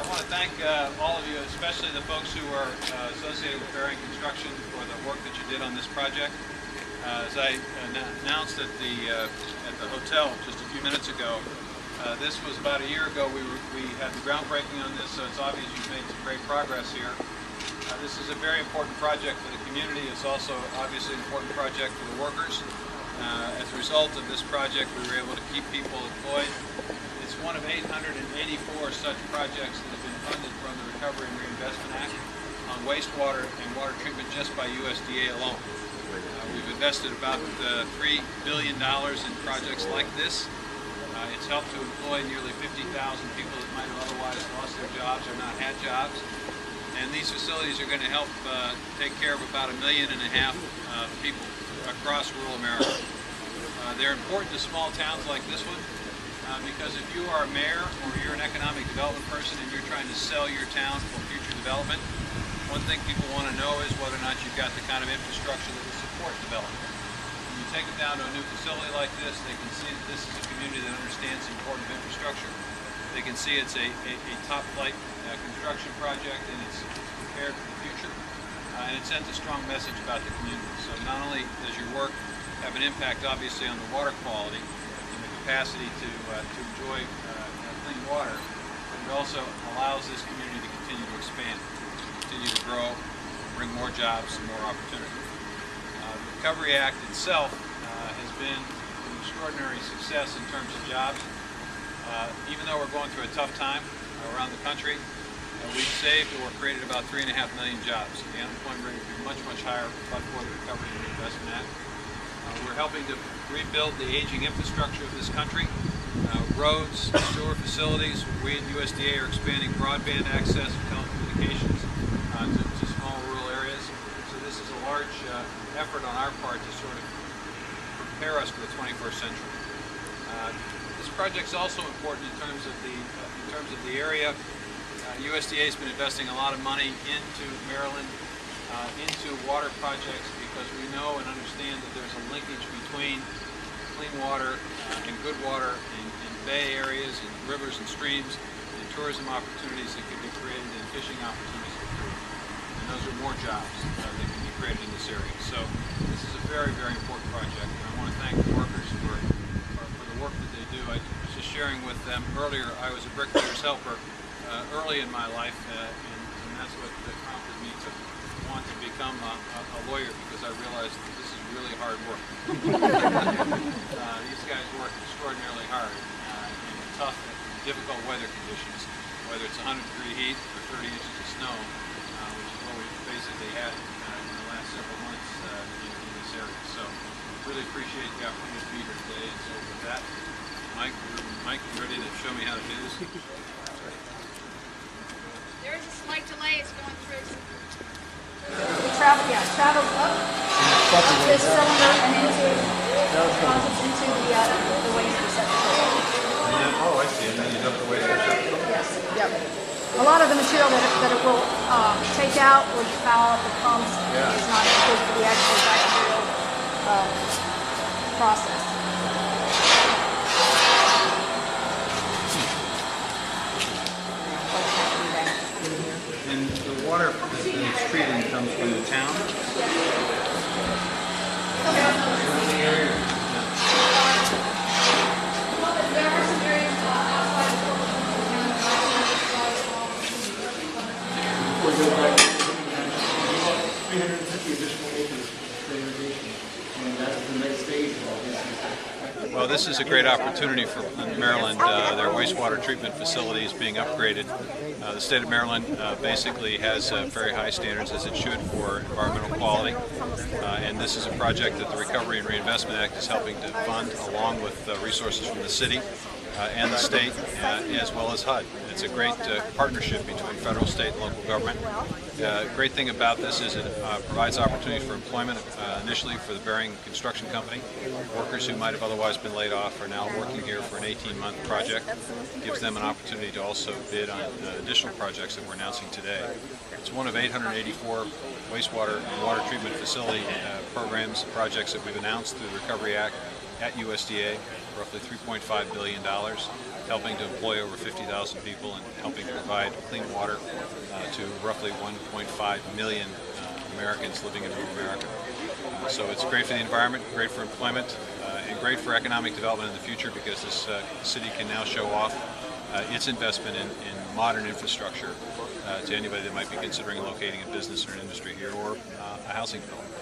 I want to thank all of you, especially the folks who are associated with Berlin Construction, for the work that you did on this project. As I announced at the hotel just a few minutes ago, this was about a year ago. We had the groundbreaking on this, so it's obvious you've made some great progress here. This is a very important project for the community. It's also obviously an important project for the workers. As a result of this project, we were able to keep people employed. It's one of 884 such projects that have been funded from the Recovery and Reinvestment Act on wastewater and water treatment just by USDA alone. We've invested about $3 billion in projects like this. It's helped to employ nearly 50,000 people that might have otherwise lost their jobs or not had jobs. And these facilities are going to help take care of about 1.5 million people across rural America. They're important to small towns like this one because if you are a mayor or you're an economic development person and you're trying to sell your town for future development, one thing people want to know is whether or not you've got the kind of infrastructure that will support development. When you take them down to a new facility like this, they can see that this is a community that understands the importance of infrastructure. They can see it's a top-flight construction project and it's prepared for the future. And it sends a strong message about the community. So not only does your work have an impact obviously on the water quality and the capacity to enjoy clean water, but it also allows this community to continue to expand, continue to grow, bring more jobs and more opportunity. The Recovery Act itself has been an extraordinary success in terms of jobs. Even though we're going through a tough time around the country, we've saved or created about 3.5 million jobs. The unemployment rate would be much, much higher but for the Recovery and Reinvestment Act. We're helping to rebuild the aging infrastructure of this country. Roads, sewer facilities. We at USDA are expanding broadband access and telecommunications to small rural areas. So this is a large effort on our part to sort of prepare us for the 21st century. This project's also important in terms of the area. USDA has been investing a lot of money into Maryland, into water projects, because we know and understand that there's a linkage between clean water and good water in bay areas and rivers and streams, and tourism opportunities that can be created and fishing opportunities for food. And those are more jobs that can be created in this area. So this is a very, very important project, and I want to thank the workers for the work that they do. I was just sharing with them earlier, I was a bricklayer's helper early in my life, and that's what prompted me to want to become a lawyer, because I realized that this is really hard work. These guys work extraordinarily hard in tough, difficult weather conditions, whether it's 100-degree heat or 30 inches of snow, which is what we've basically had in the last several months in this area. So really appreciate the opportunity to be here today. And so with that, Mike, you ready to show me how to do this? There is a slight delay. It's going through. Travels up this cylinder and into the waste receptacle. Oh, I see. And then you dump the waste receptacle? Yes. Yep. A lot of the material that it will take out or foul up the pumps is not good for the actual bacterial process. And the water that's treated comes from the town? Well, this is a great opportunity for Maryland. Their wastewater treatment facility is being upgraded. The state of Maryland basically has very high standards, as it should, for environmental quality. And this is a project that the Recovery and Reinvestment Act is helping to fund, along with resources from the city and the state, as well as HUD. It's a great partnership between federal, state, and local government. Great thing about this is it provides opportunities for employment initially for the Berlin Construction Company. Workers who might have otherwise been laid off are now working here for an 18-month project. Gives them an opportunity to also bid on additional projects that we're announcing today. It's one of 884 wastewater and water treatment facility projects that we've announced through the Recovery Act at USDA, roughly $3.5 billion. helping to employ over 50,000 people and helping to provide clean water to roughly 1.5 million Americans living in rural America. So it's great for the environment, great for employment, and great for economic development in the future, because this city can now show off its investment in modern infrastructure to anybody that might be considering locating a business or an industry here, or a housing development.